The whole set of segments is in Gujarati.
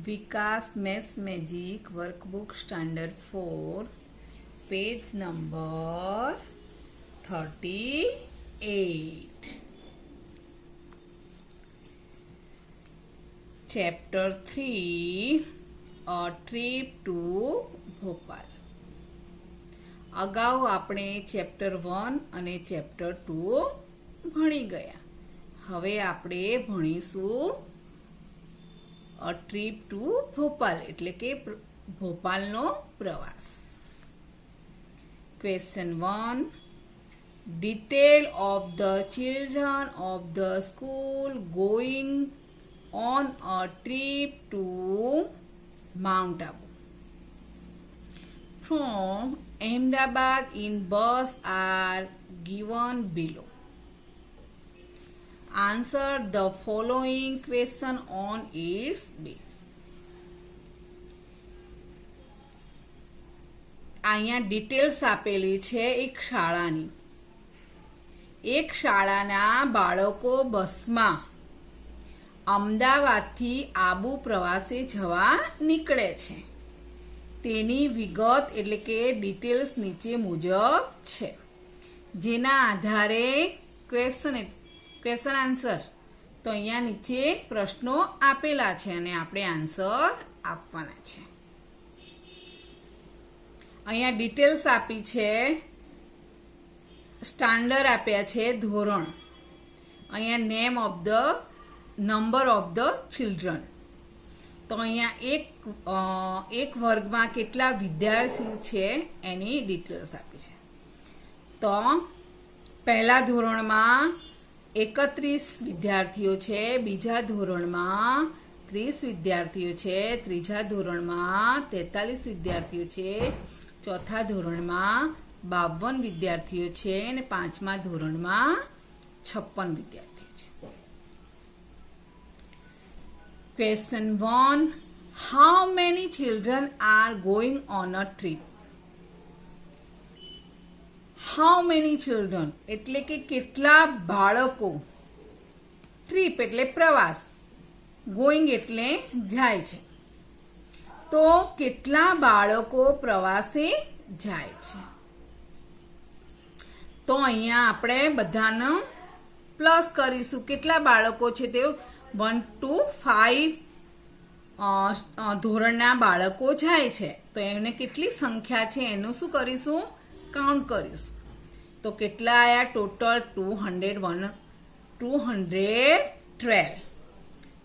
Vikas maths magic workbook standard 4 page number 38 chapter 3 a trip to Bhopal. अगाऊ આપણે ચેપ્ટર 1 અને ચેપ્ટર 2 ભણી ગયા। હવે આપણે ભણીશું અ ટ્રીપ ટુ ભોપાલ એટલે કે ભોપાલનો પ્રવાસ। Question 1, detail of the children of the school going on a trip to Mount Abu from Ahmedabad in bus are given below. Answer the following question on its base. અહીંયા ડિટેલ્સ આપેલી છે એક શાળાના બાળકો બસમાં અમદાવાદથી આબુ પ્રવાસે જવા નીકળે છે। તેની વિગત એટલે કે ડિટેલ્સ નીચે મુજબ છે, જેના આધારે ક્વેશ્ચન આન્સર તો અહીંયા નીચે પ્રશ્નો આપેલા છે અને આપણે આન્સર આપવાના છે। અહીંયા ડિટેલ્સ આપી છે, સ્ટાન્ડર્ડ આપ્યા છે, ધોરણ, અહીંયા name of the number of the children, તો અહીંયા એક વર્ગમાં કેટલા વિદ્યાર્થી છે એની ડિટેલ્સ આપી છે। તો પહેલા ધોરણમાં 31 વિદ્યાર્થીઓ છે, બીજા ધોરણમાં 30 વિદ્યાર્થીઓ છે, ત્રીજા ધોરણમાં 43 વિદ્યાર્થીઓ છે, ચોથા ધોરણમાં 52 વિદ્યાર્થીઓ છે અને પાંચમા ધોરણમાં 56 વિદ્યાર્થીઓ છે। Question 1, how many children are going on a trip? How many children એટલે કે કેટલા બાળકો, ટ્રીપ એટલે પ્રવાસ, ગોઈંગ એટલે જાય છે, તો કેટલા બાળકો પ્રવાસે જાય છે। તો અહીંયા આપણે બધાનો પ્લસ કરીશું, કેટલા બાળકો છે તે 1 to 5 ધોરણના બાળકો જાય છે, તો એને કેટલી સંખ્યા છે એનું શું કરીશું, કાઉન્ટ કરીશું। તો કેટલા આયા ટોટલ 212।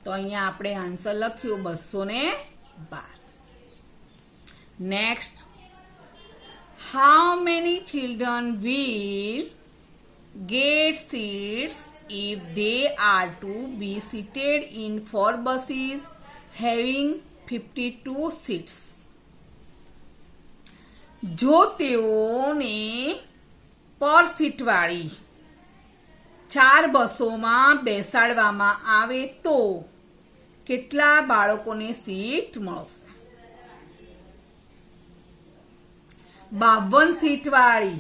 તો અહીંયા આપણે આન્સર લખ્યું 212। Next, how many children will get seats if they are to be seated in 4 buses having 52 seats? જો તેઓને પર સીટ વાળી 4 બસોમાં બેસાડવામાં આવે તો કેટલા બાળકોને સીટ મળશે? 52 સીટ વાળી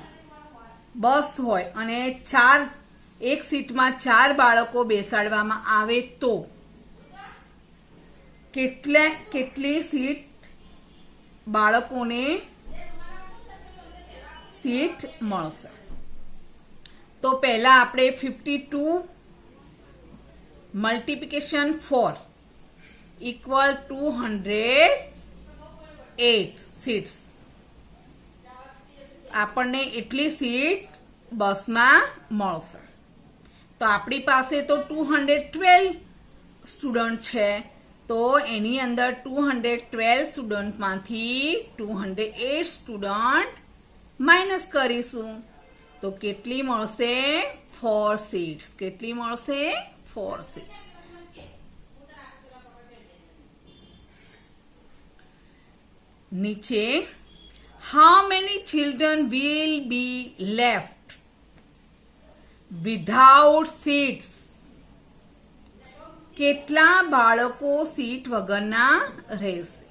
બસ હોય અને એક સીટમાં 4 બાળકો બેસાડવામાં આવે તો કેટલી સીટ બાળકોને સીટ મળશે? તો પહેલા આપણે 52 મલ્ટીપ્લિકેશન 4 ઇક્વલ 208 સીટ્સ, આપણને એટલી સીટ બસમાં મળશે। તો આપણી પાસે તો 212 સ્ટુડન્ટ છે, તો એની અંદર 212 સ્ટુડન્ટમાંથી 208 સ્ટુડન્ટ માઇનસ કરીશું, તો કેટલી મળશે? 4 સીટ્સ। કેટલી મળશે? 4 સીટ્સ। નીચે how many children will be left without seats? કેટલા બાળકો સીટ વગરના રહેશે?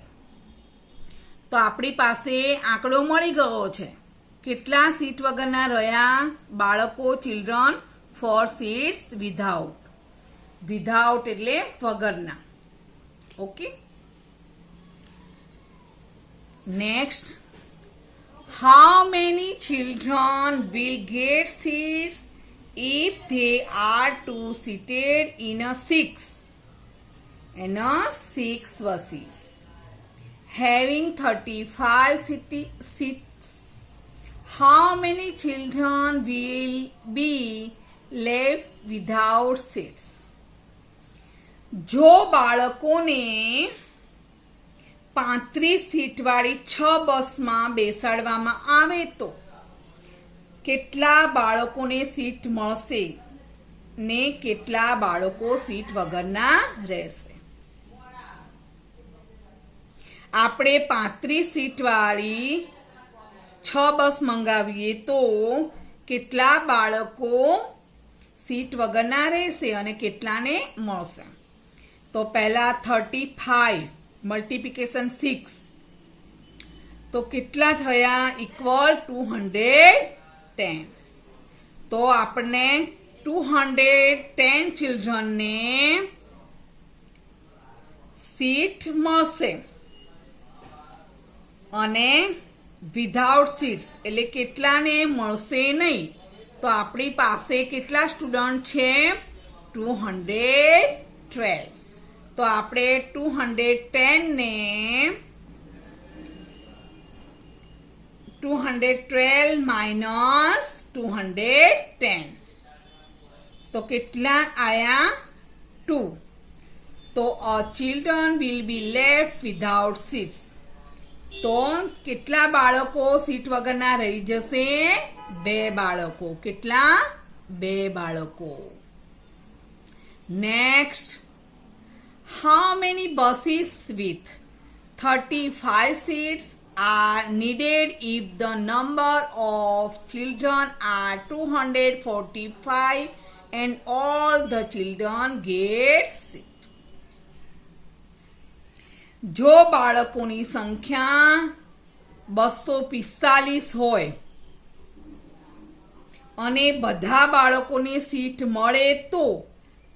તો આપણી પાસે આંકડો મળી ગયો છે, કેટલા સીટ વગરના રહ્યા બાળકો, ચિલ્ડ્રન? 4 seats without એટલે વગરના। Okay, Next, how many children will get seats if they are two seated in a six buses having 35 seats? How many children will be left without seats? જો બાળકોને 35 સીટવાળી 6 બસમાં બેસાડવામાં આવે તો કેટલા બાળકોને સીટ મળશે ને કેટલા બાળકો સીટ વગરના રહેશે? આપણે 35 સીટવાળી 6 બસ મંગાવીએ તો કેટલા બાળકો સીટ વગરના રહેશે અને કેટલાને મળશે? તો પહેલા 35 મલ્ટીપ્લિકેશન 6 તો કેટલા થયા? ઇક્વલ 210. તો આપણને 210 ચિલ્ડ્રનને સીટ મળશે અને વિધાઉટ સીટ્સ એટલે કેટલાને મળશે નહીં? તો આપણી પાસે કેટલા સ્ટુડન્ટ છે? 212. તો આપણે 210 ને 212 માઇનસ 210 તો કેટલા આયા? 2. તો children will be left without seats. તો કેટલા બાળકો સીટ વગરના રહી જશે? 2 બાળકો. કેટલા? 2 બાળકો. Next, how many buses with 35 seats are needed if the number of children are 245 and all the children get seat? જો બાળકોની સંખ્યા 245 હોય અને બધા બાળકોને સીટ મળે તો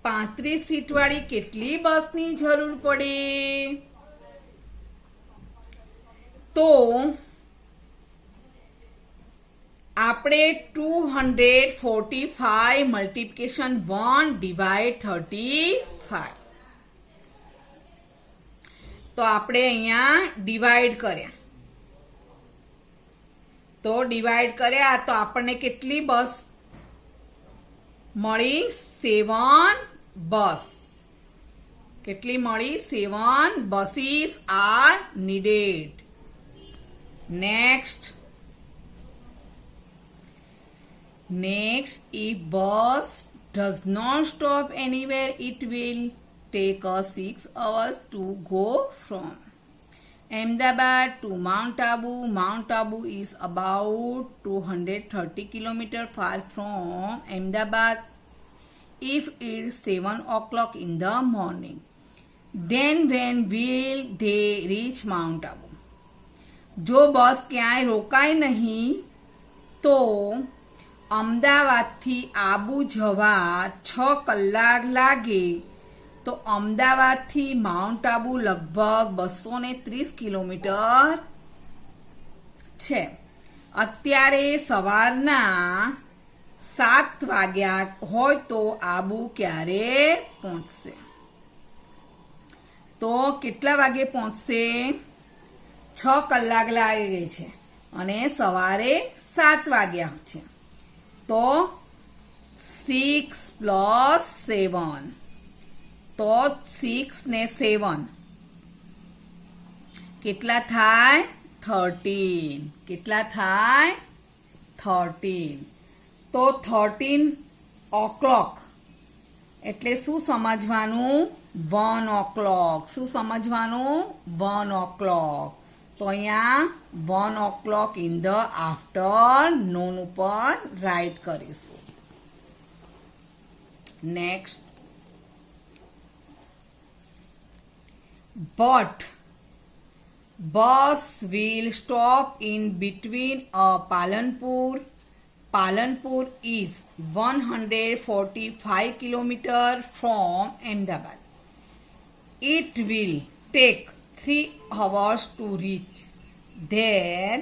35 સીટવાળી કેટલી બસની જરૂર પડે? તો આપણે 245 મલ્ટીપ્લિકેશન 1 ડિવાઇડ 35. તો આપણે અહીંયા ડિવાઇડ કર્યા. તો ડિવાઇડ કર્યા તો આપણને કેટલી બસ મળી? 7 બસ. કેટલી મળી? 7 buses are needed. Next, if bus does not stop anywhere, it will take us 6 hours to go from Ahmedabad to Mount Abu. Mount Abu is about 230 km far from Ahmedabad. If it's 7 o'clock in the morning, then when will they reach Mount Abu? જો બસ ક્યાંય રોકાય નહીં તો અમદાવાદથી આબુ જવા 6 કલાક લાગે. તો અમદાવાદથી માઉન્ટ આબુ લગભગ 230 કિલોમીટર છે. અત્યારે સવારના 7 વાગ્યા હોય તો આબુ ક્યારે પહોંચશે? તો કેટલા વાગે પહોંચશે? 6 કલાક લાગે છે અને સવારે 7 વાગ્યા છે. તો 6 + 7. તો 6 ને 7 કેટલા થાય? 13. કેટલા થાય? 13. તો 13 o'clock એટલે શું સમજવાનું? 1 o'clock. શું સમજવાનું? 1 o'clock. તો અહીંયા 1 o'clock in the afternoon ઉપર રાઈટ કરીશું. Next, but bus will stop in between Palanpur. Palanpur is 145 kilometers from Ahmedabad. It will take 3 hours to reach. there.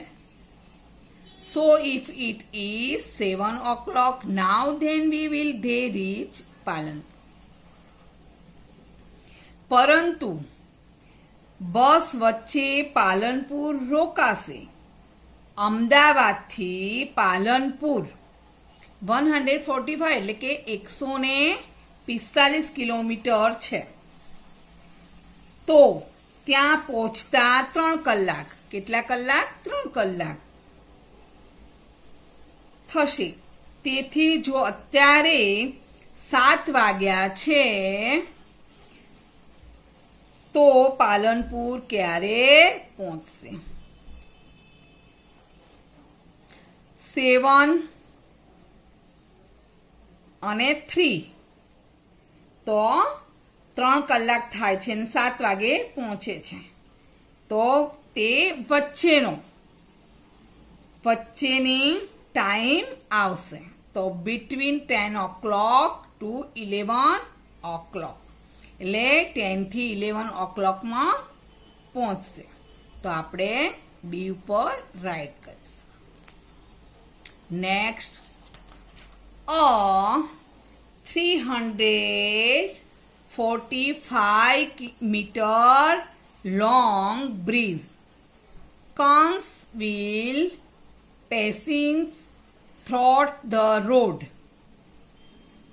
So if it is 7 o'clock now, then we will they reach Palanpur. પરંતુ બસ વચ્ચે પાલનપુર રોકાશે. અમદાવાદથી પાલનપુર 145 એટલે કે 145 કિલોમીટર છે. તો ત્યાં પહોંચતા 3 કલાક. કેટલા કલાક? 3 કલાક થશે. તેથી જો અત્યારે 7 વાગ્યા છે તો પાલનપુર ક્યારે પહોંચશે? 7 અને 3 તો 3 કલાક થાય છે અને 7 વાગે પહોંચે છે. તો તે વચ્ચેની ટાઈમ આવશે. તો બિટવીન 10 o'clock to 11 o'clock એટલે 10 થી 11 o'clockમાં પહોંચશે. તો આપણે બી ઉપર રાઈટ કરીશું. Next, a 345 meter long bridge comes will passing through the road.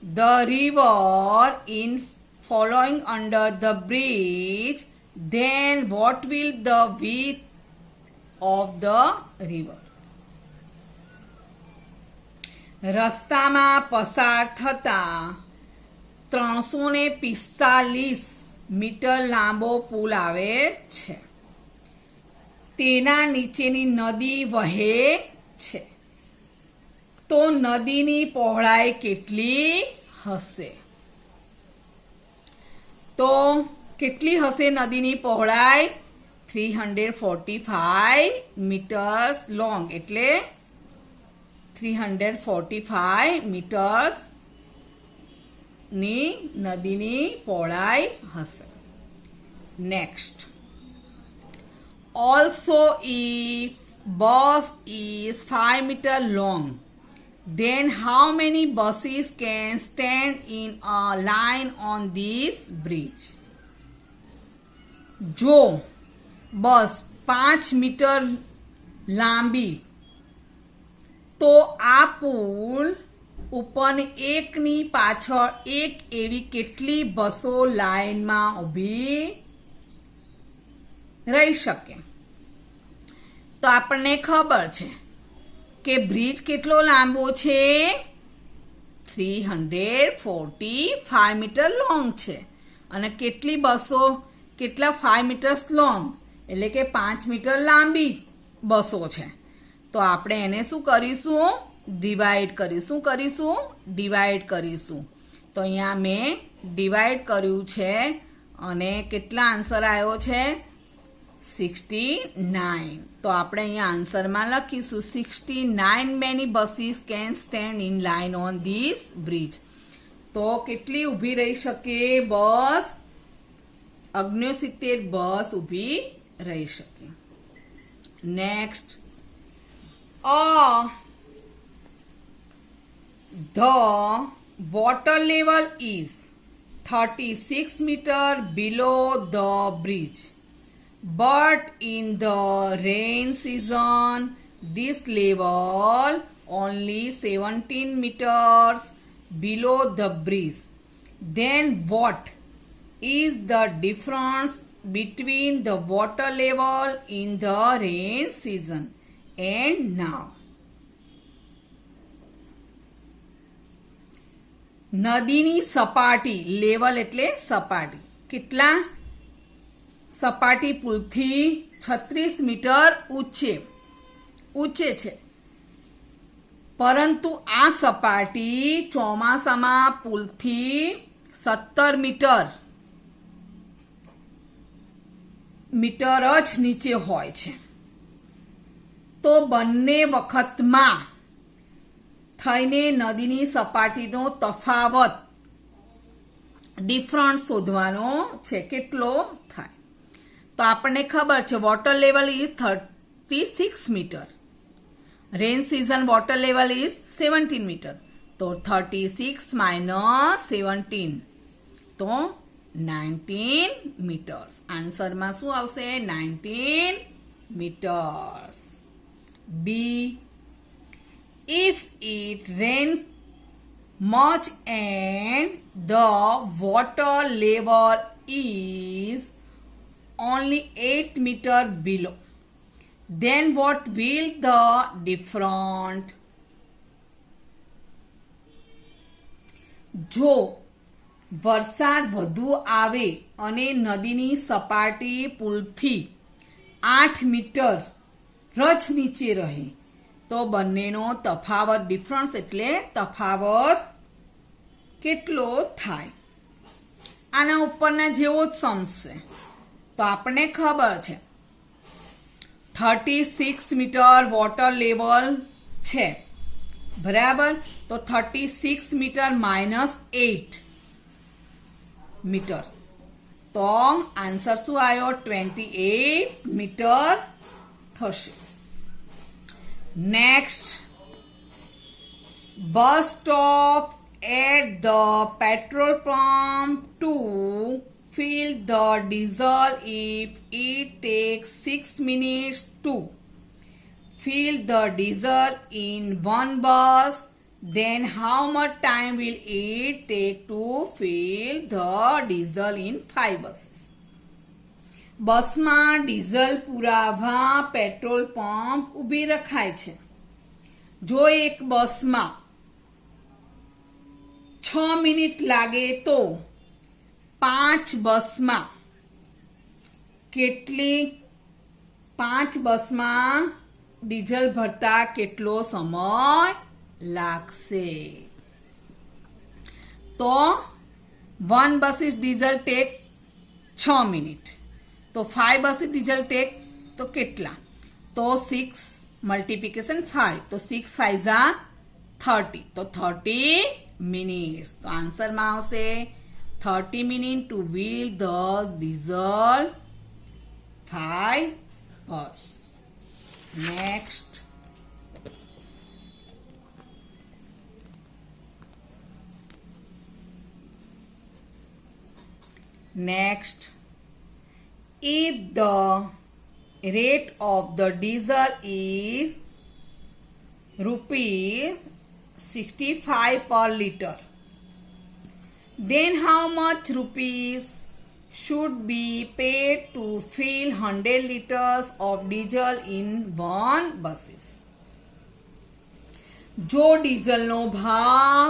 The river in following under the bridge, then what will the width of the river? રસ્તામાં પસાર થતા 345 મીટર લાંબો પુલ આવે છે. તેના નીચેની નદી વહે છે. તો નદીની પહોળાઈ કેટલી હશે? તો કેટલી હશે નદીની પહોળાઈ? 345 મીટર્સ લોંગ એટલે 345 મીટર્સ ની નદીની પહોળાઈ હશે. Next, also if bus is 5 meter long, then how many buses can stand in a line on this bridge? જો બસ 5 મીટર લાંબી તો આ પુલ ઉપર એકની પાછળ એક એવી કેટલી બસો લાઈનમાં ઊભી રહી શકે? તો આપણને ખબર છે કે બ્રિજ કેટલો લાંબો છે? 345 મીટર લોંગ છે. અને કેટલી બસો? કેટલા? 5 મીટર્સ લોંગ એટલે કે 5 મીટર લાંબી બસો છે. તો આપણે એને શું કરીશું? ડિવાઈડ કરીશું. તો અહીંયા મેં ડિવાઈડ કર્યું છે અને કેટલા આન્સર આવ્યો છે? 69. તો આપણે અહીંયા આન્સરમાં લખીશું 69 many buses can stand in line on this bridge. તો કેટલી ઊભી રહી શકે બસ? 69 બસ ઊભી રહી શકે. Next, the water level is 36 meter below the bridge, but in the rain season this level only 17 meters below the bridge. Then what is the difference between the water level in the rain season and now? નદીની સપાટી, લેવલ એટલે સપાટી, કેટલા? સપાટી પુલથી 36 મીટર ઊંચે છે. પરંતુ આ સપાટી ચોમાસામાં પુલથી 17 મીટર જ નીચે હોય છે. તો બંને વખતમાં થઈને નદીની સપાટીનો તફાવત ડિફરન્સ શોધવાનો છે, કેટલો થાય? તો આપણને ખબર છે water level is 36 meter. Rain season water level is 17 meter. तो 36 minus 17 तो 19 meters. આન્સરમાં શું આવશે? 19 meters. B. If it rains much and the water level is only 8 meter below, then what will the different? જો વરસાદ વધુ આવે અને નદીની સપાટી પુલથી 8 મીટર જ નીચે રહે તો બંનેનો તફાવત ડિફરન્સ એટલે તફાવત કેટલો થાય? આના ઉપરના જેવો જ સમ્સ છે. તો આપણને ખબર છે 36 મીટર વોટર લેવલ છે, બરાબર? તો 36 મીટર માઇનસ 8 મીટર તો આન્સર શું આવ્યો? 28 મીટર થશે. Next, bus stop at the petrol pump to fill the diesel if it takes 6 minutes to fill the diesel in one bus, then how much time will it take to fill the diesel in 5 buses? બસમાં ડીઝલ પુરાવા પેટ્રોલ પંપ ઊભી રખાય છે. જો એક બસમાં 6 મિનિટ લાગે તો 5 બસમાં ડીઝલ ભરતા કેટલો સમય લાગશે? તો 1 buses diesel take 6 મિનિટ તો 5 buses diesel take તો કેટલા? તો 6 multiplication 5 તો 6 5 જા 30 તો 30 minutes. તો આન્સરમાં આવશે 30 minutes to wheel the diesel 5 bus. Next, if the rate of the diesel is ₹65 per liter, then how much rupees should be paid to fill 100 liters of diesel in one buses? જો ડીઝલનો ભાવ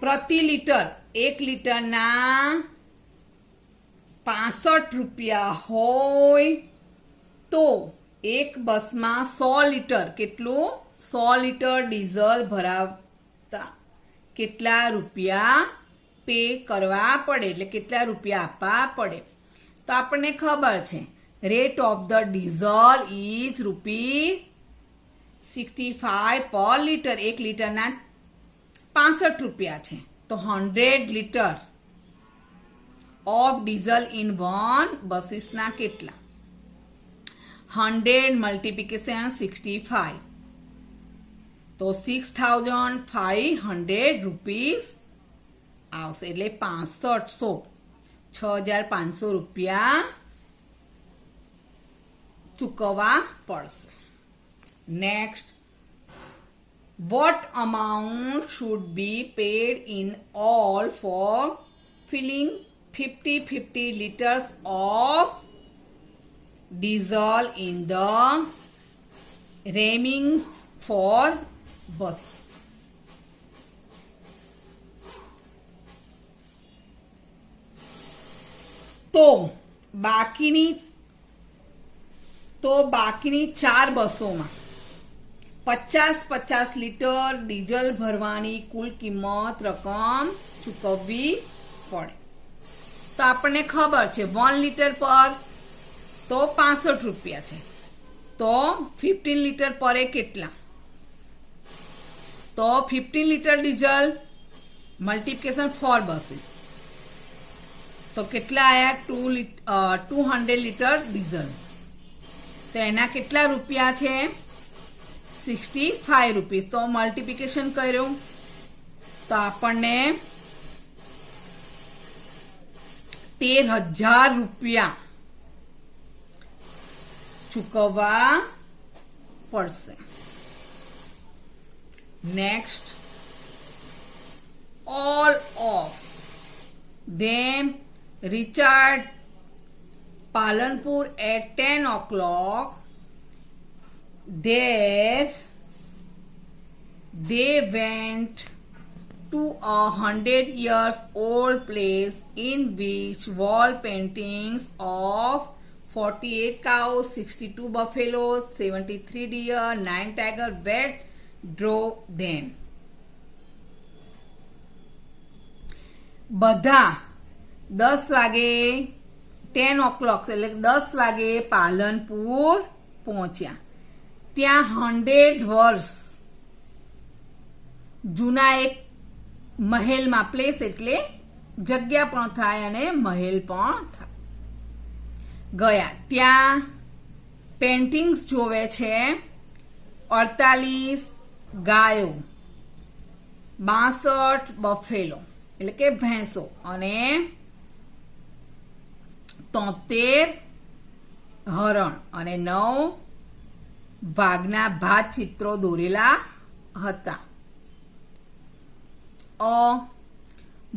પ્રતિ લિટર 1 લિટરના 65 રૂપિયા હોય તો એક બસમાં 100 લિટર કેટલું 100 લિટર ડીઝલ ભરાવતા કેટલા રૂપિયા પે કરવા પડે એટલે કેટલા રૂપિયા આપવા પડે? તો આપણને ખબર છે rate of the diesel is ₹65 પર લિટર. 1 લિટરના 65 રૂપિયા છે તો 100 litre of diesel in one બસીસના કેટલા? 100 મલ્ટીપ્લિકેશન 65 તો 6500 રૂપીસ આવશે એટલે 6500 રૂપિયા ચૂકવવા પડશે. Next, what amount should be paid in all for filling 50 liters of diesel in the remaining 4 bus? તો બાકીની 4 બસોમાં 50 લીટર ડીઝલ ભરવાની કુલ કિંમત રકમ ચૂકવવી પડે. તો આપણને ખબર છે 1 લીટર પર તો 65 રૂપિયા છે તો 15 લીટર પર કેટલા? તો 15 લીટર ડીઝલ મલ્ટીપ્લિકેશન 4 બસીસ તો કેટલા આયા? 200 લીટર ડીઝલ તો એના કેટલા રૂપિયા છે? 65 રૂપીસ. તો મલ્ટીપ્લિકેશન કર્યું તો આપણને 13,000 રૂપિયા ચૂકવવા પડશે. Next, all of them reached Palanpur at 10 o'clock. There they went to a 100-year-old place in which wall paintings of 48 cows, 62 buffaloes, 73 deer, 9 tigers were drawn them. બધા 10 વાગે 10 o'clock એટલે 10 વાગે પાલનપુર પહોંચ્યા. ત્યાં 100 વર્ષ જૂના એક મહેલમાં, પ્લેસ એટલે જગ્યા પણ થાય અને મહેલ પણ થાય, ગયા. ત્યાં પેન્ટિંગ્સ જોવે છે 48 ગાયો, 62 બફેલો એટલે કે ભેંસો અને 73 હરણ અને 9 વાઘના ભાત ચિત્રો દોરેલા હતા.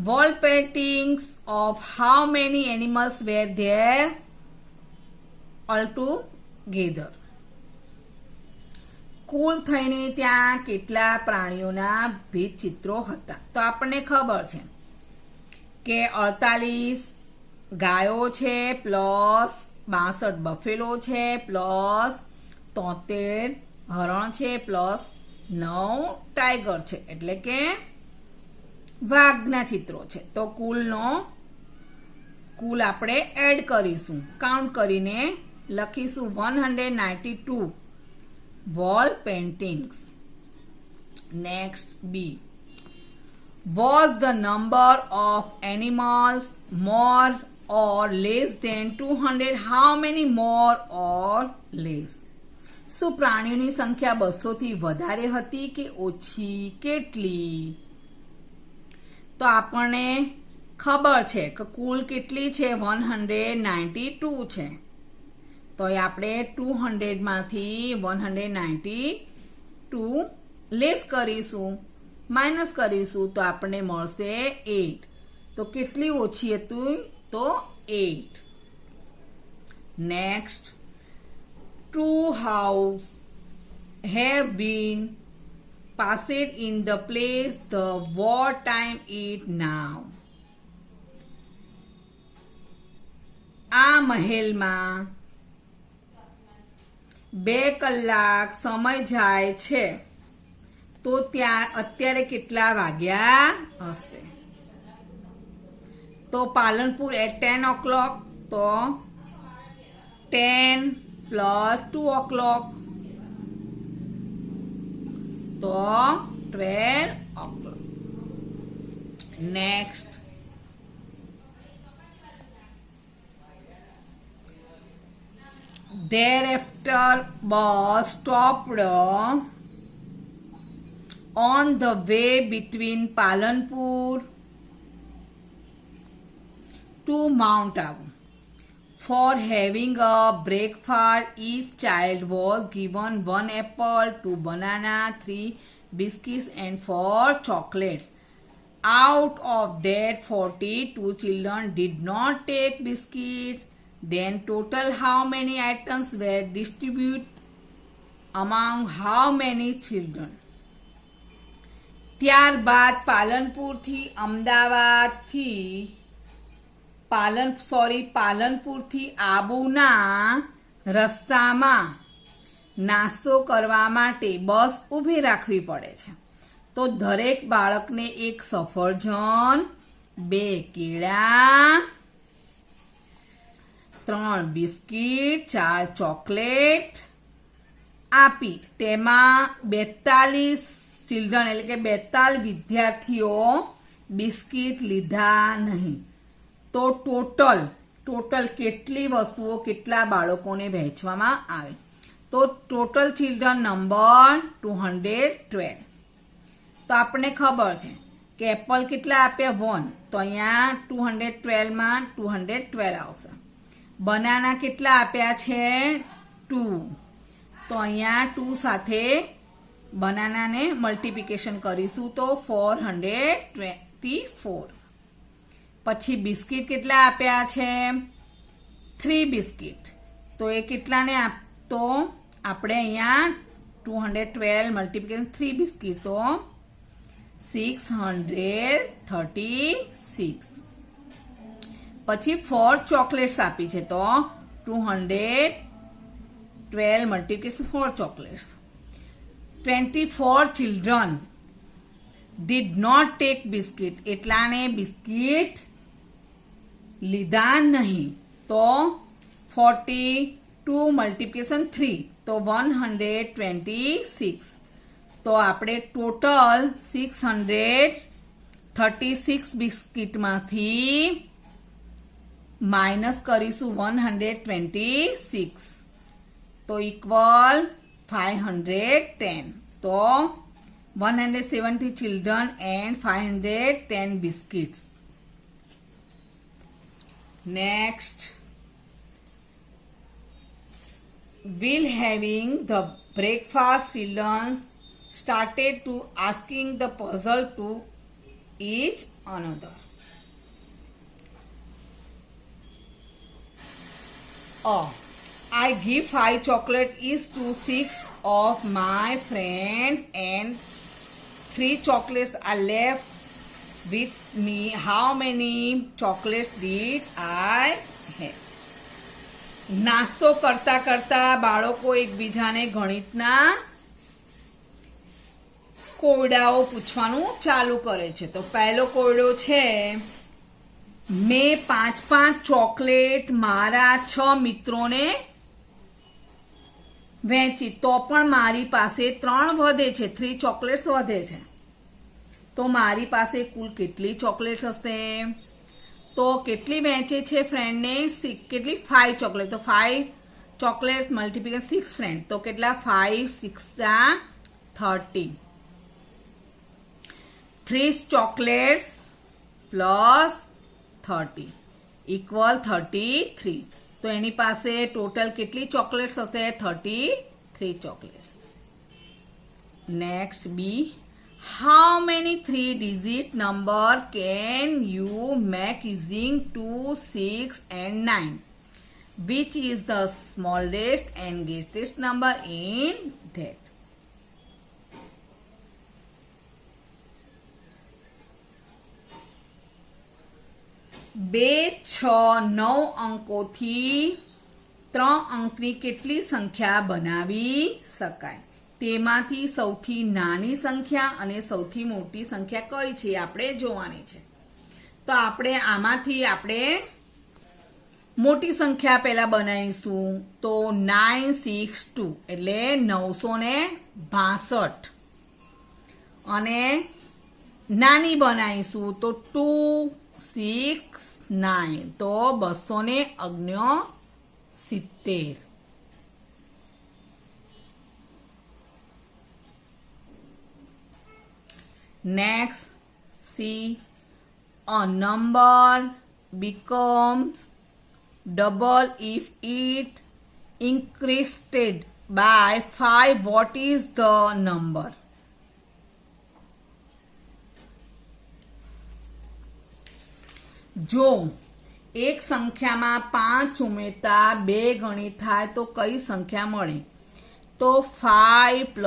Wall paintings of how many animals were there altogether? કુલ થઈને ત્યાં કેટલા પ્રાણીઓના ભીત ચિત્રો હતા? તો આપણને ખબર છે કે 48 ગાયો છે પ્લસ 62 બફેલો છે પ્લસ 73 હરણ છે પ્લસ 9 ટાઈગર છે એટલે કે વાઘના ચિત્રો છે. તો કુલ આપણે એડ કરીશું, કાઉન્ટ કરીને લખીશું 192 wall paintings. Next, B. Was the number of animals more or less than 200? How many more or less? શું પ્રાણીઓની સંખ્યા 200 થી વધારે હતી કે ઓછી? કેટલી? તો આપણને ખબર છે કે કુલ કેટલી છે? 192 છે. તો આપણે 200 માંથી 192 લેસ કરીશું, માઇનસ કરીશું તો આપણને મળશે 8. તો કેટલી ઓછી હતી? તો 8. Next, 2 houses have been passed in the place the war time is now. આ મહેલમાં 2 કલાક સમય જાય છે તો ત્યાં અત્યારે કેટલા વાગ્યા હશે? તો પાલનપુર at 10 o'clock, તો 10 plus 2 o'clock, તો 12 o'clock. Next, thereafter bus stopped on the way between Palanpur to Mount Abu. For having a breakfast, each child was given 1 apple, 2 banana, 3 biscuits and 4 chocolates. Out of that, 42 children did not take biscuits. Then total how many items were distributed among how many children? ત્યારબાદ પાલનપુરથી અમદાવાદથી પાલનપુરથી આબુના રસ્તામાં નાસ્તો કરવા માટે બસ ઊભી રાખવી પડે છે. તો દરેક બાળકને 1 સફરજન, 2 કેળા, 3 બિસ્કિટ, 4 ચોકલેટ આપી તેમાં 42 ચિલ્ડ્રન એટલે કે 42 વિદ્યાર્થીઓ બિસ્કિટ લીધા નહીં. તો ટોટલ કેટલી વસ્તુઓ કેટલા બાળકોને વહેંચવામાં આવે? તો ટોટલ ચિલ્ડ્રન નંબર 212. તો આપણને ખબર છે કે એપલ કેટલા આપ્યા 1, તો અહીંયા 212 માં 212 આવશે. બનાના કેટલા આપ્યા છે 2, તો અહીંયા 2 સાથે બનાનાને મલ્ટીપ્લિકેશન કરીશું તો 424. પછી બિસ્કિટ કેટલા આપ્યા છે 3 બિસ્કિટ, તો એ કેટલાને તો આપણે અહીંયા 212 મલ્ટીપ્લિકેશન 3 બિસ્કિટ તો 636. પછી 4 ચોકલેટ્સ આપી છે તો 212 multiplication 4 chocolates. 24 children did not take biscuit, એટલાને બિસ્કિટ લીધા નહીં તો 42 મલ્ટીપ્લિકેશન 3 તો 126. તો આપણે ટોટલ 636 બિસ્કિટમાંથી માઇનસ કરીશું 126 તો ઇક્વલ 510. તો 170 children and 510 biscuits. Next, while having the breakfast, children started to asking the puzzle to each another. I give 5 chocolate each to 6 of my friends and 3 chocolates are left with me. How many chocolates did I have? નાસ્તો કરતા કરતા બાળકો એકબીજાને ગણિતના કોયડાઓ પૂછવાનું ચાલુ કરે છે. તો પહેલો કોયડો છે, મેં 5 ચોકલેટ મારા 6 મિત્રોને વહેંચી તો પણ મારી પાસે 3 વધે છે, 3 ચોકલેટ્સ વધે છે. તો મારી પાસે કુલ કેટલી ચોકલેટ્સ હશે? તો કેટલી વહેંચે છે ફ્રેન્ડને? કેટલી? 5 ચોકલેટ. તો 5 ચોકલેટ મલ્ટીપ્લિકેશન 6 ફ્રેન્ડ, તો કેટલા? 5 6 30. 3 ચોકલેટ્સ પ્લસ 30 ઇક્વલ 33. તો એની પાસે ટોટલ કેટલી ચોકલેટ્સ હશે? 33 chocolates. Next B, how many 3-digit number can you make using 2, 6 and 9? Which is the smallest and greatest number in that? બે 6 9 અંકોથી 3 અંકની કેટલી સંખ્યા બનાવી શકાય? તેમાંથી સૌથી નાની સંખ્યા અને સૌથી મોટી સંખ્યા કઈ છે આપણે જોવાની છે. તો આપણે આમાંથી આપણે મોટી સંખ્યા પહેલા બનાવીશું. તો 962 એટલે 962 અને નાની બનાવીશું તો 269 તો 269. Next, see, a number becomes double if it increased by 5. What is the number? જો એક સંખ્યામાં 5 ઉમેરતા 2 ગણી થાય તો કઈ સંખ્યા મળે? તો 5 +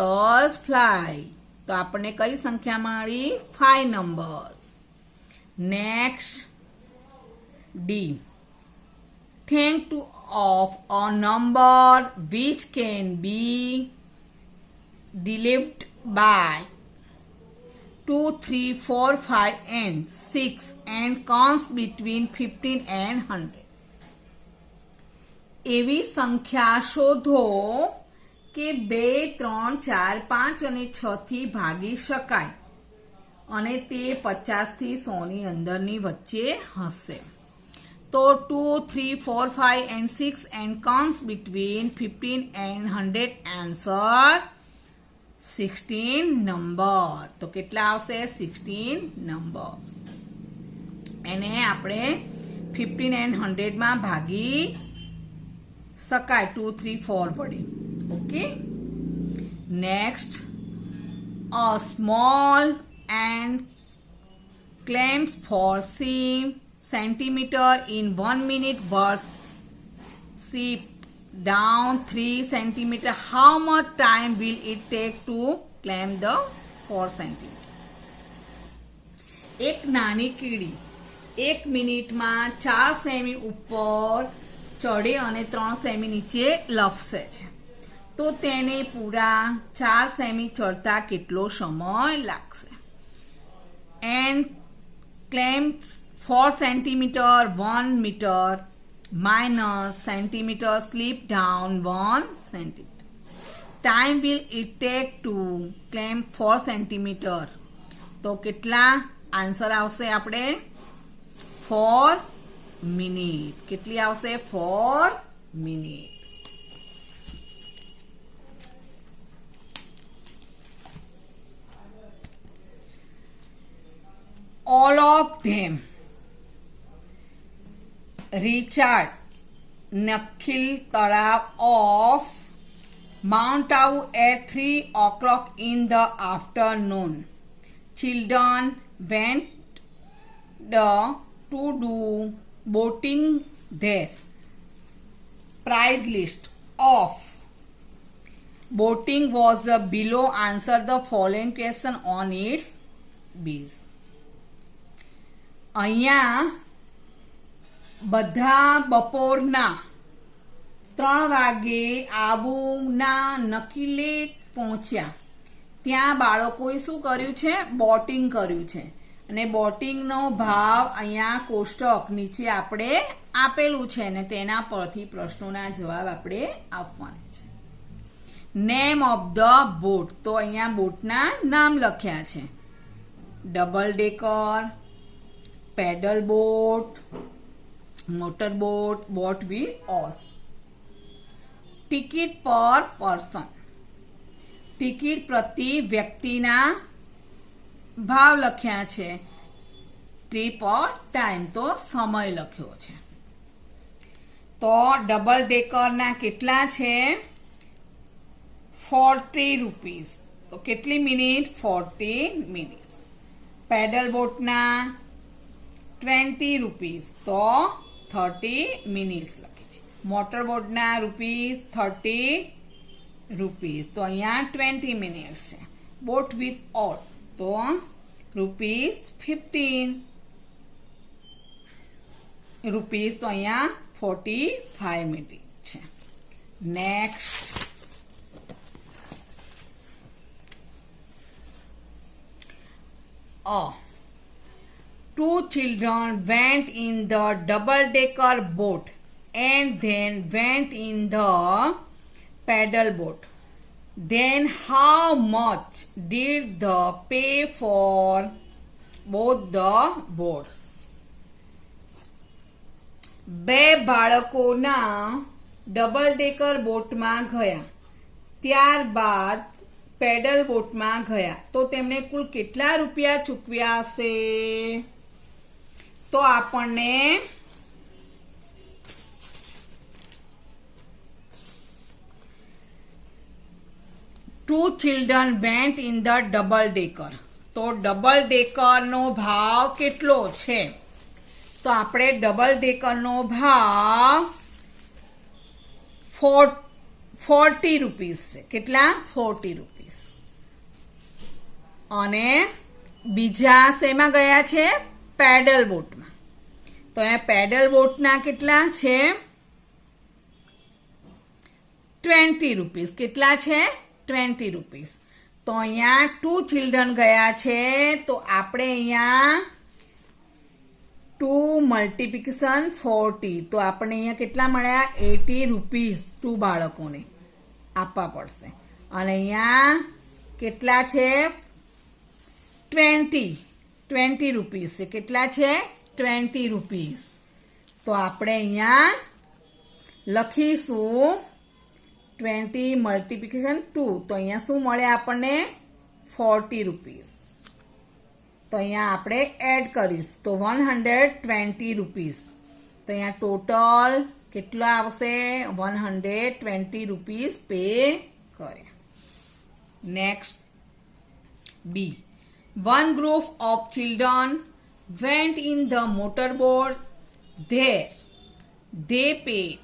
5. તો આપણને કઈ સંખ્યા મળી? 5 numbers. Next D, think of a number which can be divided by 2, 3, 4, 5 and 6 and counts between 15 and 100. એવી સંખ્યા શોધો કે 2, 3, 4, 5 અને 6 થી ભાગી શકાય અને તે 50 થી 100 ની અંદરની વચ્ચે હશે. તો 2, 3, 4, 5 and 6 and comes between 15 and 100 answer 16 number. તો કેટલા આવશે? 16 નંબર. એને આપણે 15 and 100 માં ભાગી શકાય 2, 3, 4 વડે. Okay. Next, a small and climbs for centimeter in 1 minute but slips down 3 centimeter. How much time will it take to climb the 4 centimeter? એક નાની કીડી 1 મિનિટમાં 4 સેમી ઉપર ચડે અને 3 સેમી નીચે લપસે છે. તો તેને પૂરા 4 સેમી ચડતા કેટલો સમય લાગશે? And climbs 4 centimetre 1 metre minus centimeter slip down 1 centimeter. Time will it take to climb 4 centimeter? તો કેટલા આન્સર આવશે? આપણે 4 મિનિટ. કેટલી આવશે? 4 minute. All of them Richard Nakhil Talav of Mount Abu at 3 o'clock in the afternoon. Children went to do boating there. Price list of boating was below. Answer the following question on its base. અહીંયા બધા બપોરના 3 વાગે આબુના નકીલે પહોંચ્યા. ત્યાં બાળકોએ શું કર્યું છે? બોટિંગ કર્યું છે. અને બોટિંગનો ભાવ અહીંયા કોષ્ટક નીચે આપણે આપેલું છે અને તેના પરથી પ્રશ્નોના જવાબ આપણે આપવાના છે. Name of the boat. તો અહીંયા બોટના નામ લખ્યા છે. Double decker, paddle boat, motor boat, boat with oars. Ticket per person. Ticket પ્રતિ વ્યક્તિના ભાવ લખ્યા છે. ટ્રીપ ઓર ટાઈમ તો સમય લખ્યો છે. તો ડબલ ડેકરના કેટલા છે? 40 રૂપીસ. તો કેટલી મિનિટ? 40 મિનિટ. પેડલ બોટના 20 રૂપીસ. તો 30 મિનિટ્સ લખી છે. મોટર બોટના ₹30 રૂપીસ. તો અહીંયા 20 મિનિટ્સ છે. બોટ વિથ ઓર્સ તો ₹15 રૂપીસ. તો અહીંયા 45 મિનિટ છે. Next, two children went in the double-decker boat and then went in the paddle boat. Then how much did they pay for both the boats? બે બાળકોના ડબલ ડેકર બોટમાં ગયા, ત્યારબાદ પેડલ બોટમાં ગયા. તો તેમણે કુલ કેટલા રૂપિયા ચૂકવ્યા હશે? તો આપણને two children went in the double decker. તો ડબલ ડેકરનો ભાવ કેટલો છે? તો આપણે ડબલ ડેકરનો ભાવ 40 રૂપીસ છે. કેટલા? 40 રૂપીસ. અને બીજા શેમાં ગયા છે? પેડલ બોટમાં. તો અહીંયા પેડલ બોટના કેટલા છે? 20 રૂપીસ. કેટલા છે? 20 રૂપીસ. તો અહીંયા 2 ચિલ્ડ્રન ગયા છે. તો આપણે અહીંયા 2 મલ્ટીપ્લિકેશન 40. તો આપણે અહીંયા કેટલા મળ્યા? 80 રૂપીસ 2 બાળકોને આપવા પડશે. અને અહીંયા કેટલા છે? 20 રૂપીસ છે. કેટલા છે? 20 રૂપીસ. તો તો આપણે અહીંયા લખીશું 20 મલ્ટીપ્લિકેશન 2, તો અહીંયા શું મળે આપણને 40 રૂપીસ. તો અહીંયા આપણે એડ કરીશું તો 120 રૂપીસ. તો અહીંયા ટોટલ કેટલા આવશે? 120 રૂપીસ પે કર્યા. Next B. One group of children went in the motorboat. There they paid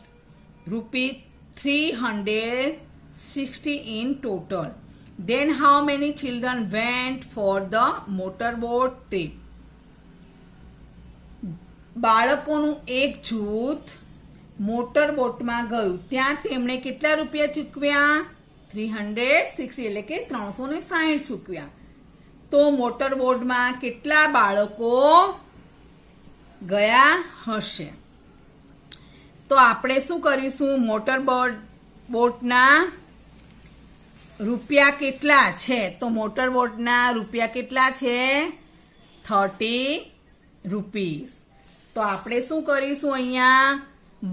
₹360 in total. Then how many children went for the motorboat trip? બાળકોનું એક જૂથ મોટરબોટમાં ગયું. ત્યાં તેમણે કેટલા રૂપિયા ચૂકવ્યા? 360 એટલે કે 360 ચૂકવ્યા. તો મોટરબોટમાં કેટલા બાળકો ગયા હશે? તો આપણે શું કરીશું? મોટરબોટના રૂપિયા કેટલા છે? તો મોટરબોટના રૂપિયા કેટલા છે? 30 રૂપીસ. તો આપણે શું કરીશું? અહીંયા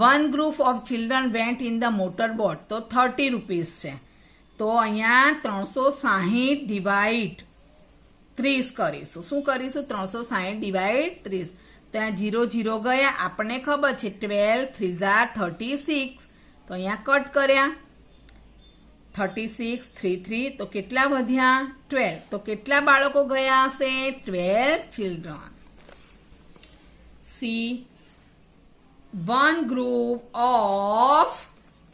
one group of children went in the motorboat, તો 30 રૂપીસ છે. તો અહીંયા 360 ડિવાઈડ 30 કરીશું. શું કરીશું? 360 ડિવાઈડ 30. તો અહીંયા 0 0 ગયા. આપણને ખબર છે 12 3 36. તો અહીંયા કટ કર્યા. 36 3 3. તો કેટલા વધ્યા? 12. તો કેટલા બાળકો ગયા હશે? 12 children. C. One group of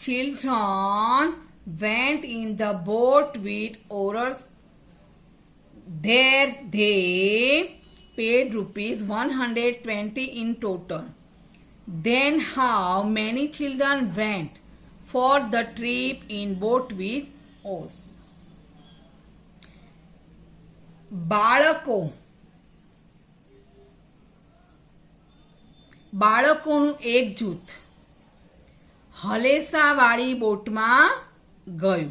children went in the boat with oars. There they paid ₹120 in total. Then how many children went for the trip in boat with oars? બાળકોનું એક જૂથ હલેસાવાળી બોટમાં ગયું.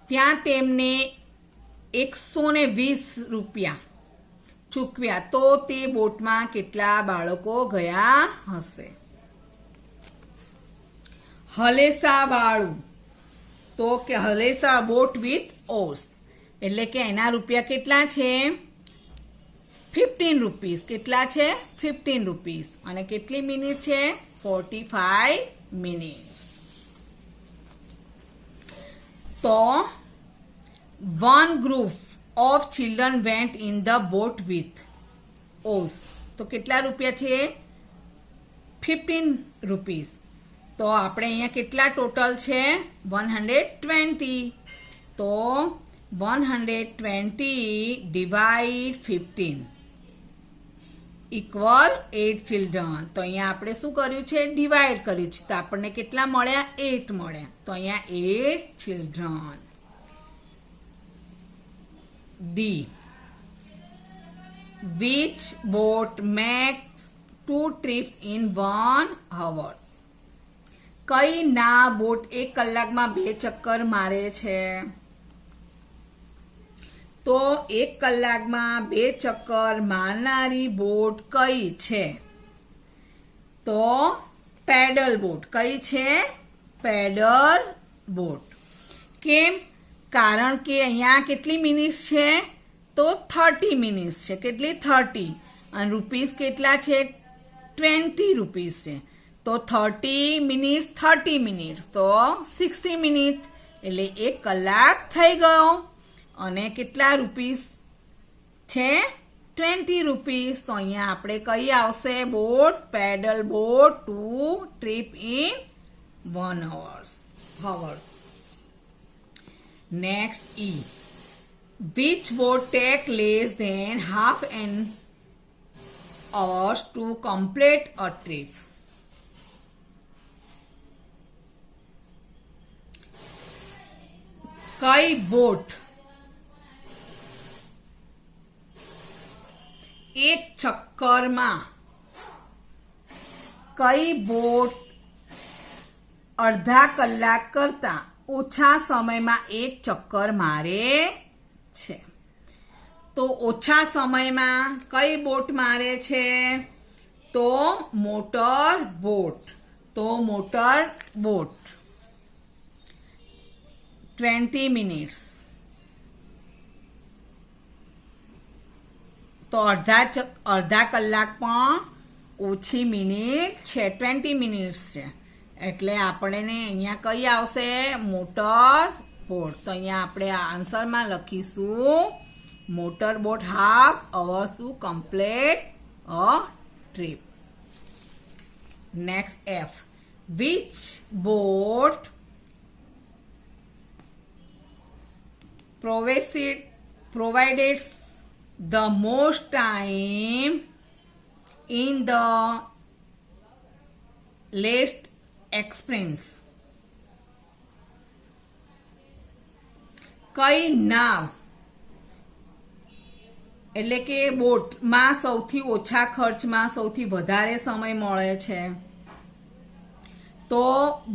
ત્યાં તેમને 120 રૂપિયા ચૂકવ્યા. તો તે બોટમાં કેટલા બાળકો ગયા હશે? હલેસાવાળું, તો કે હલેસા બોટ વિથ ઓર્સ એટલે કે એના રૂપિયા કેટલા છે? 15 રૂપીસ. કેટલા છે? 15 રૂપીસ. અને કેટલી મિનિટ છે? 45 મિનિટ્સ. તો one group of children went in the boat with oars. તો કેટલા રૂપિયા છે? 15 રૂપીસ. તો આપણે અહીંયા કેટલા ટોટલ છે? 120. તો 120 ડિવાઈડ 15 ઇક્વલ 8 ચિલ્ડ્રન. તો અહીંયા આપણે શું કર્યું છે? ડિવાઈડ કર્યું છે. તો આપણને કેટલા મળ્યા? 8 મળ્યા. તો અહીંયા 8 children. D. Which boat makes 2 trips in 1 hour? કઈ ના બોટ 1 કલાકમાં 2 ચક્કર મારે છે? તો 1 કલાકમાં 2 ચક્કર મારનારી બોટ કઈ છે? તો પેડલ બોટ. કઈ છે? Pedal boat. કેમ? કારણ કે અહીંયા કેટલી મિનિટ્સ છે? તો 30 મિનિટ્સ છે. કેટલી? 30. અને રૂપીસ કેટલા છે? 20 રૂપીસ છે. તો 30 મિનિટ્સ 30 મિનિટ્સ તો 60 મિનિટ એટલે 1 કલાક થઈ ગયો. અને કેટલા રૂપીસ છે? 20 રૂપીસ. તો અહીંયા આપણે કઈ આવશે? Boat, paddle boat two trip in 1 hour. Next E. Which boat take less than half an hour to complete a trip? કઈ બોટ 1 ચક્કરમાં કઈ બોટ અડધા કલાક કરતા ઓછા સમયમાં 1 ચક્કર મારે છે? તો ઓછા સમયમાં કઈ બોટ મારે છે? તો મોટર બોટ 20 મિનિટ્સ. તો અડધા કલાક પણ ઓછી મિનિટ છે, 20 મિનિટ્સ છે. એટલે આપણે અહીંયા કઈ આવશે? Motor boat. તો અહીંયા આપણે આ આન્સરમાં લખીશું motor boat half hours to complete a trip. Next F. Which boat provided the most time in the least expense? કઈ નાવ એટલે કે બોટમાં સૌથી ઓછા ખર્ચમાં સૌથી વધારે સમય મળે છે? તો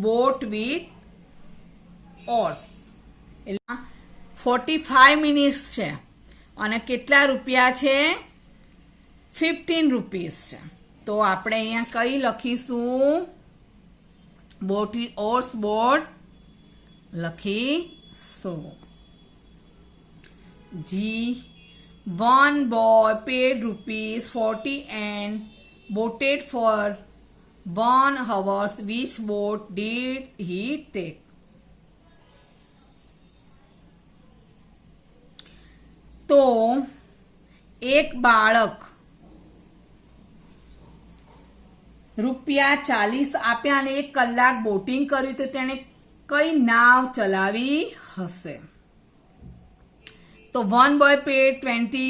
બોટ વિથ ઓર્સ. એટલે 45 મિનિટ્સ છે અને કેટલા રૂપિયા છે? 15 રૂપીસ છે. તો આપણે અહીંયા કઈ લખીશું? બોટ વિથ ઓર્સ બોટ લખીશું. જી. One boy paid ₹40 and boated for 1 hour. Which boat did he take? તો એક બાળક ₹40 આપ્યા અને 1 કલાક બોટિંગ કર્યું, તો તેણે કઈ નાવ ચલાવી હશે? તો one boy paid ₹40.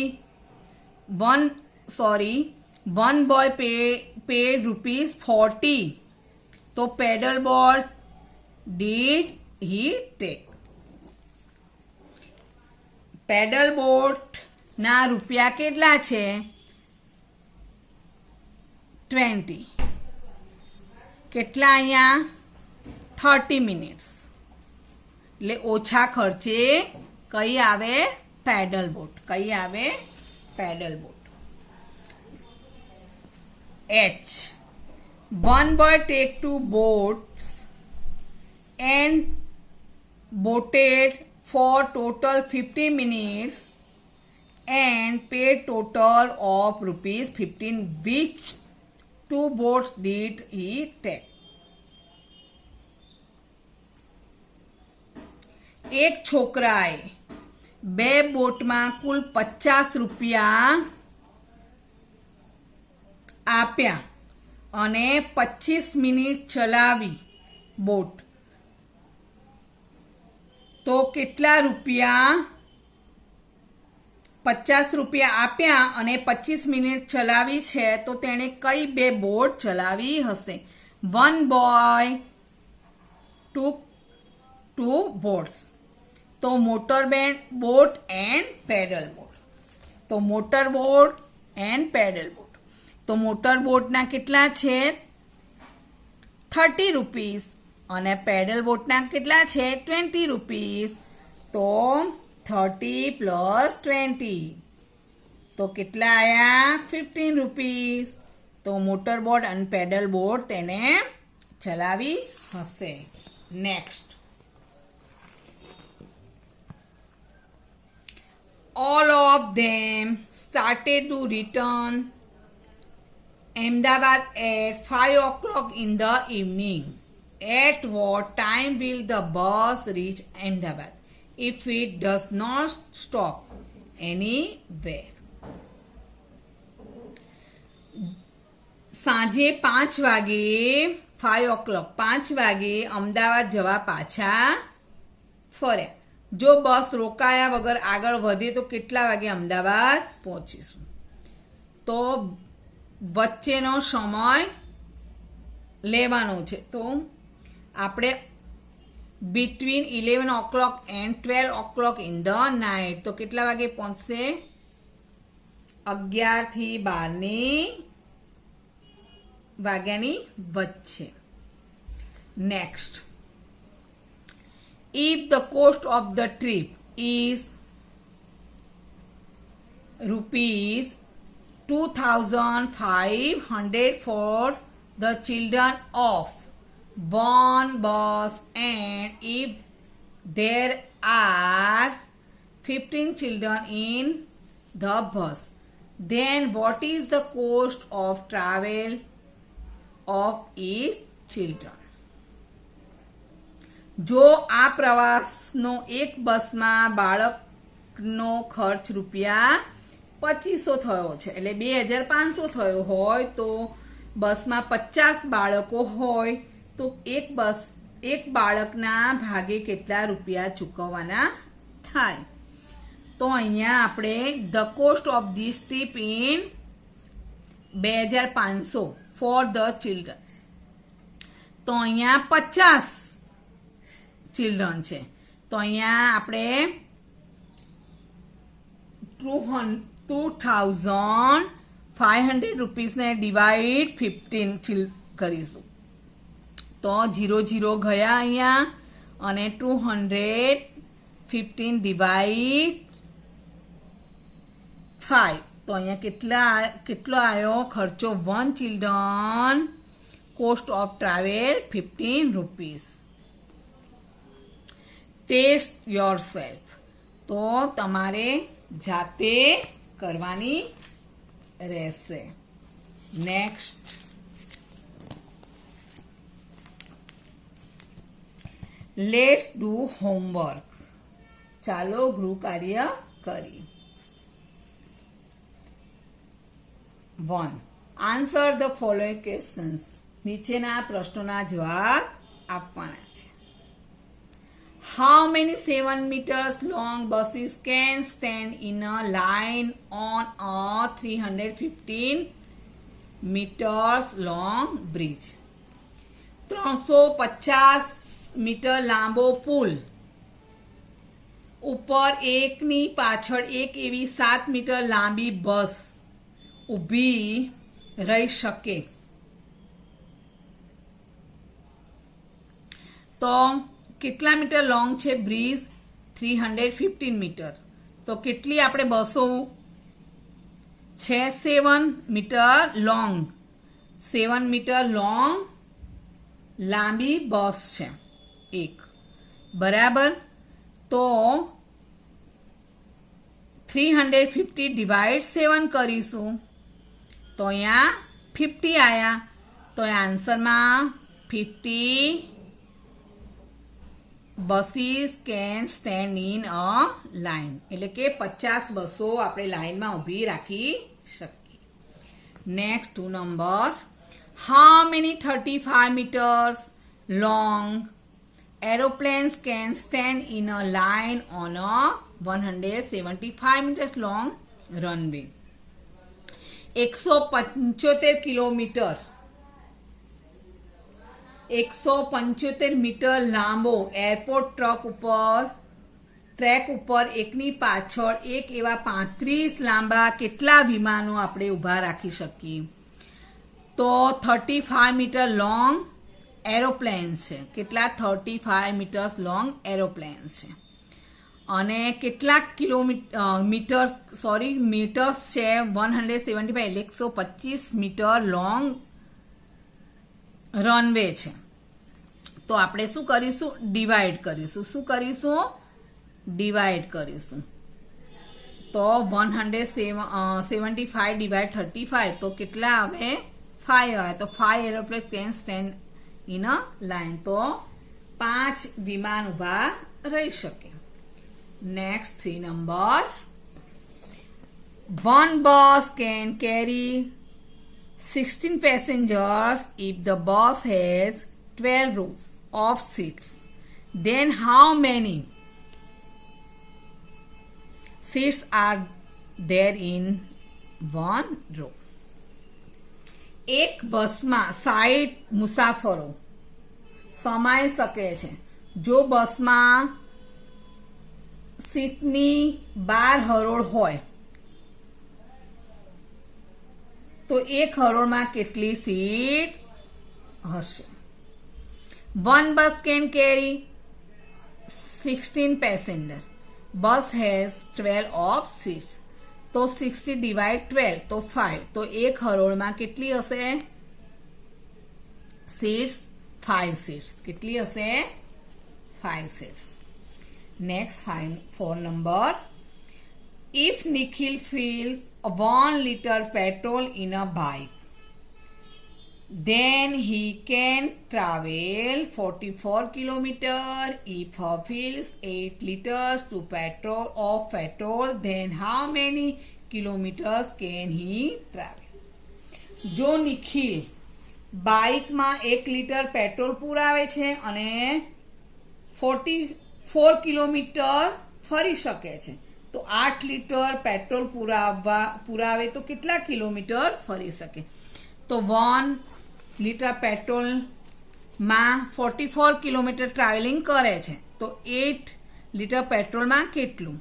તો pedal boat did he take? Pedal boat ના રૂપિયા કેટલા છે? 20. કેટલા અહીંયા? 30 મિનિટ્સ. એટલે ઓછા ખર્ચે કઈ આવે? Pedal boat. કઈ આવે? Pedal boat. H. One boy take 2 boats and boated for total 50 minutes and paid total of ₹15. Which 2 boats did he take? એક છોકરાએ 2 બોટમાં કુલ 50 રૂપિયા આપ્યા અને 25 મિનિટ ચલાવી બોટ. તો કેટલા રૂપિયા? 50 રૂપિયા આપ્યા અને 25 મિનિટ ચલાવી છે, તો તેણે કઈ 2 બોટ ચલાવી હશે? One boy took 2 boats. તો motor boat and paddle boat. તો motor boat and paddle boat. તો મોટર બોટના કેટલા છે? 30 રૂપીસ અને પેડલ બોટના કેટલા છે? 20 રૂપીસ. તો 30 પ્લસ 20 તો કેટલા આયા? 15 રૂપીસ. તો મોટર બોટ અને પેડલ બોટ તેને ચલાવી હશે. Next. All of them started to return Ahmedabad at 5 o'clock in the evening. At what time will the bus reach Ahmedabad if it does not stop anywhere? સાંજે 5 વાગે 5 o'clock 5 વાગે અમદાવાદ જવા પાછા ફર્યા. જો બસ રોકાયા વગર આગળ વધે તો કેટલા વાગે અમદાવાદ પહોંચીશું? તો વચ્ચેનો સમય લેવાનો છે. તો આપણે between 11 o'clock and 12 o'clock in the night. તો કેટલા વાગે પહોંચશે? 11 થી 12 વાગ્યાની વચ્ચે. Next. If the cost of the trip is 2,500 for the children of one bus, and if there are 15 children in the bus, then what is the cost of travel of each children? જો આ પ્રવાસનો એક બસમાં બાળકનો ખર્ચ રૂપિયા 2500 થયો છે એટલે 2500 થયો હોય તો બસમાં 50 બાળકો હોય તો એક બાળકના ભાગે કેટલા રૂપિયા ચૂકવવાના થાય તો અહીંયા આપણે the cost of this trip in 2500 for the children તો અહીંયા 50 ચિલ્ડ્રન છે તો અહીંયા આપણે 2,500 રૂપીસને ડિવાઈડ 15 કરીશું તો 0 ગયા અહીંયા અને 215 ડિવાઈડ 5 તો અહીંયા કેટલો આવ્યો ખર્ચો 1 children cost of travel 15 rupees test yourself તો તમારે જાતે કરવાની રહેશે નેક્સ્ટ લેટ્સ ડુ હોમવર્ક ચાલો ગૃહ કાર્ય કરી 1. આન્સર ધ ફોલોઈંગ ક્વેશ્ચન્સ નીચેના પ્રશ્નોના જવાબ આપવાના છે How many 7 meters long buses can stand in a line on a 315 meters long bridge? 350 metre લાંબો પુલ ઉપર એકની પાછળ એક એવી 7 મીટર લાંબી બસ ઊભી રહી શકે તો કેટલા મીટર લોંગ છે બ્રિજ 315 મીટર તો કેટલી આપણે બસો છે 7 મીટર લોંગ 7 મીટર લોંગ લાંબી બસ છે એક બરાબર તો 350 ડિવાઈડ 7 કરીશું તો અહીંયા 50 આયા તો આન્સરમાં 50 buses can stand in a line એટલે કે 50 બસો આપણે લાઇનમાં ઊભી રાખી શકીએ next 2 number how many 35 metres long aeroplanes can stand in a line on a 175 meters long runway 175 kilometre 175 metre લાંબો એરપોર્ટ ટ્રેક ઉપર એકની પાછળ એક એવા 35 લાંબા કેટલા વિમાનો આપણે ઊભા રાખી શકીએ તો 35 મીટર લોંગ એરોપ્લેન્સ છે કેટલા 35 મીટર્સ લોંગ એરોપ્લેન્સ છે અને કેટલાક મીટર્સ છે 175 એટલે 125 મીટર લોંગ રનવે છે તો આપણે શું કરીશું ડિવાઈડ કરીશું તો 175 ડિવાઈડ 35 તો કેટલા આવે 5 આવે તો 5 aeroplane can stand in a line તો 5 વિમાન ઉભા રહી શકે next 3 number one bus can carry 16 passengers if the bus has 12 rows of seats. Then how many seats are there in one row? એક બસમાં 60 મુસાફરો સમાઈ શકે છે જો બસમાં સીટની 12 હરોળ હોય તો એક હરોળમાં કેટલી સીટ હશે one bus can carry 16 passengers bus has 12 of seats તો 60 ડિવાઈડ 12 તો 5. તો એક હરોળમાં કેટલી હશે સીડ્સ? 5 સીડ્સ. કેટલી હશે? 5 seeds. Next 4 number. If Nikhil fills 1 liter petrol in a bike, then he can travel 44 kilometer. If he fills 8 liters of petrol, then how many kilometers can he travel? જો નિખિલ બાઇકમાં 1 લિટર પેટ્રોલ પુરાવે છે અને 44 કિલોમીટર ફરી શકે છે, તો 8 લિટર પેટ્રોલ પુરાવે તો કેટલા કિલોમીટર ફરી શકે? તો 1 લિટર પેટ્રોલમાં 44 કિલોમીટર ટ્રાવેલિંગ કરે છે, તો 8 લિટર પેટ્રોલમાં કેટલું?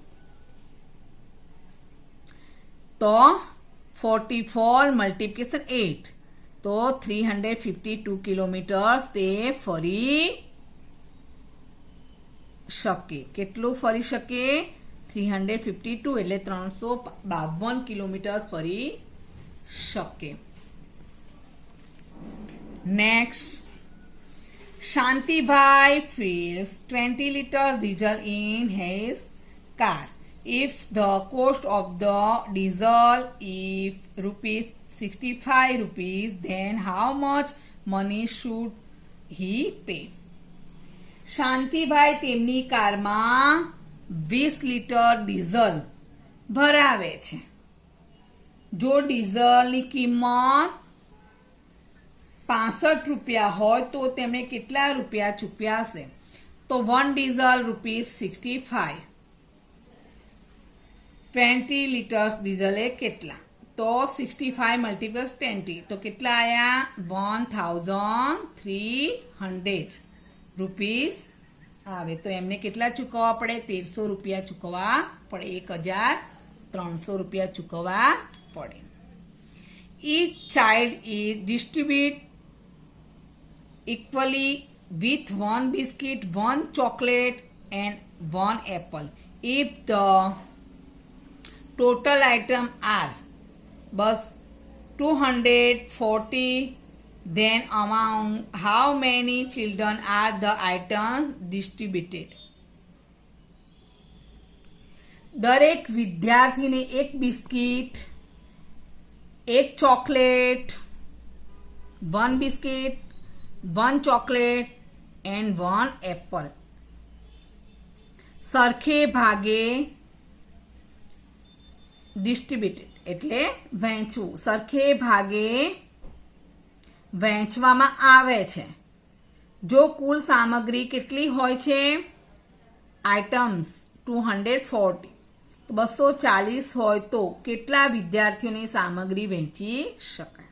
તો 44 મલ્ટીપ્લિકેશન 8, તો 352 કિલોમીટર તે ફરી શકે. કેટલું ફરી શકે? 352 એટલે 352 કિલોમીટર ફરી શકે. Next. Shantibai fills 20 liters diesel in his car. If the cost of the diesel is ₹65, then how much money should he pay? Shantibhai તેમની કારમાં 20 લિટર ડીઝલ ભરાવે છે. જો ડીઝલની કિંમત ₹65 હોય તો તેમણે કેટલા રૂપિયા ચૂકવ્યા હશે? તો 1 ડીઝલ ₹65. 20 લીટર્સ ડીઝલે કેટલા? તો 65 મલ્ટીપ્લસ 20, તો કેટલા આયા? 1300 રૂપીસ આવે. તો એમને કેટલા ચૂકવવા પડે? 1300 રૂપિયા ચૂકવવા પડે. 1300 રૂપિયા ચૂકવવા પડે. Each child is distributed equally with 1 biscuit, 1 chocolate and 1 apple. If the total item are bus 240, then among how many children are the items distributed? દરેક વિદ્યાર્થીને 1 biscuit, 1 chocolate, 1 biscuit, 1 chocolate and 1 apple સરખે ભાગે ડિસ્ટ્રીબ્યુટેડ એટલે વહેંચવું, સરખે ભાગે વહેંચવામાં આવે છે. જો કુલ સામગ્રી કેટલી હોય છે? આઇટમ્સ 240, 240 હોય તો કેટલા વિદ્યાર્થીઓની સામગ્રી વહેંચી શકાય?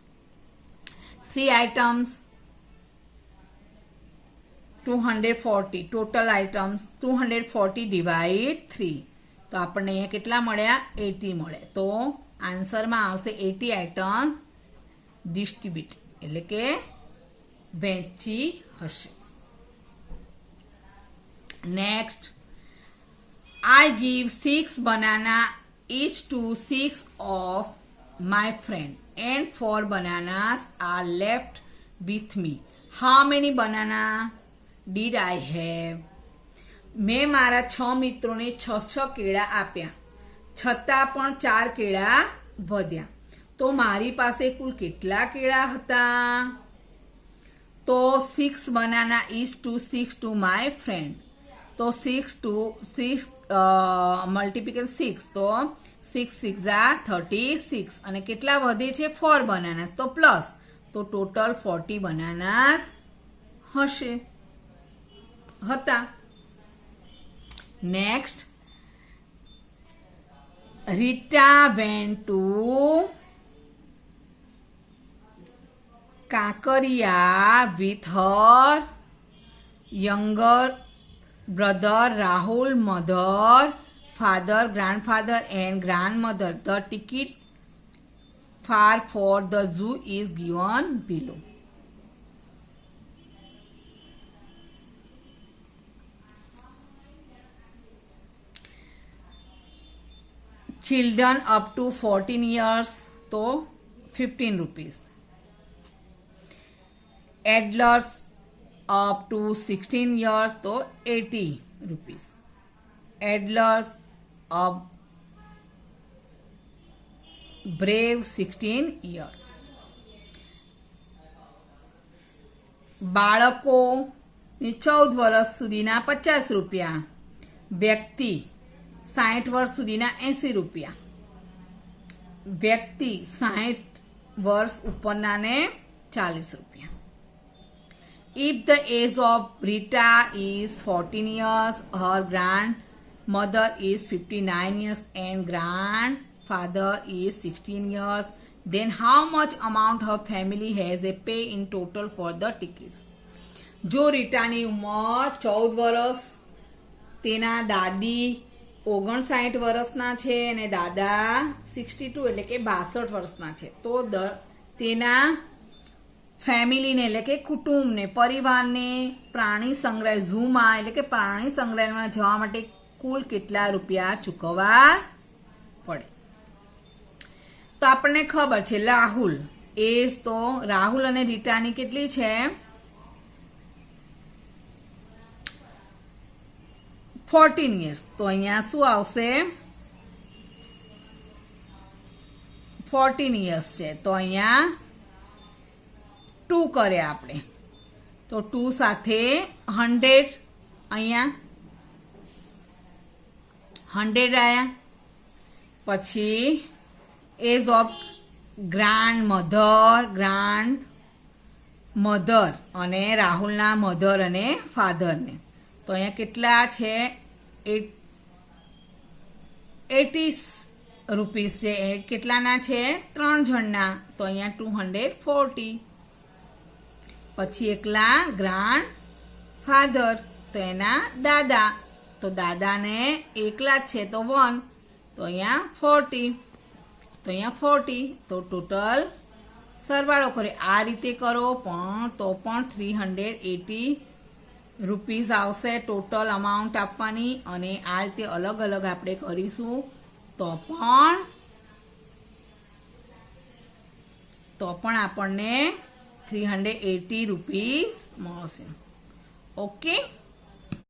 3 આઇટમ્સ 240, ટોટલ આઇટમ્સ 240 ડિવાઈડ 3, તો આપણને અહીંયા કેટલા મળ્યા? 80 મળે. તો આન્સરમાં આવશે 80 આઇટમ ડિસ્ટ્રીબ્યુટ એટલે કે વહેંચી હશે. Next. I give 6 banana each to 6 of my friend and 4 bananas are left with me. How many banana did I have? મેં મારા 6 મિત્રોને 6 કેળા આપ્યા, છતાં પણ 4 કેળા વધ્યા, તો મારી પાસે કુલ કેટલા કેળા હતા? તો 6 banana each to 6 to my friend, તો 6 to 6 મલ્ટીપ્લિકેશન 6, તો 6 6 36 અને કેટલા વધે છે? 4 બનાનાસ, તો પ્લસ, તો ટોટલ 40 બનાનાસ હશે હતા. Next. Rita went to Kakaria with her younger brother Rahul, mother, father, grandfather and grandmother. The ticket fare for the zoo is given below. Children up to 14 years તો 15 rupees. Adults up to 16 years તો 80 rupees. Adults up above 16 years. બાળકો 14 વર્ષ સુધીના 50 રૂપિયા. વ્યક્તિ 60 વર્ષ સુધીના 80 રૂપિયા. વ્યક્તિ 60 વર્ષ ઉપરનાને 40 રૂપિયા. If the age of Rita is 14 years, her grandmother is 59 years and grandfather is 16 years, then how much amount her family has they pay in total for the tickets? જો રીટાની ઉંમર 14 વર્ષ, તેના દાદી 59 વર્ષના છે અને દાદા 62 એટલે કે 62 વર્ષના છે, તો તેના ફેમિલીને એટલે કે કુટુંબને, પરિવારને પ્રાણી સંગ્રહાલય ઝૂમાં એટલે કે પ્રાણી સંગ્રહાલયમાં જવા માટે કુલ કેટલા રૂપિયા ચૂકવવા પડે? તો આપણને ખબર છે રાહુલ એજ, તો રાહુલ અને રીટાની કેટલી છે? 14 years. તો અહીંયા શું આવશે? 14 years છે, તો અહીંયા 2 કરે આપણે, તો 2 સાથે 100, અહીંયા 100 આયા. પછી એજ ઓફ ગ્રાન્ડ અને રાહુલના મધર અને ફાધરને, તો અહીંયા કેટલા છે? 80 રૂપીસ છે. કેટલાના છે? 3 જણના, તો અહીંયા 240. પછી એકલા ગ્રાન્ડ ફાધર, તો એના દાદા, તો દાદાને એકલા જ છે તો 1, તો અહીંયા 40, તો અહીંયા 40, તો ટોટલ સરવાળો કરે આ રીતે કરો તો પણ 380 રૂપીસ આવશે ટોટલ અમાઉન્ટ આપવાની. અને આ રીતે અલગ અલગ આપણે કરીશું તો પણ આપણને 380 રૂપીસ મળશે. ઓકે.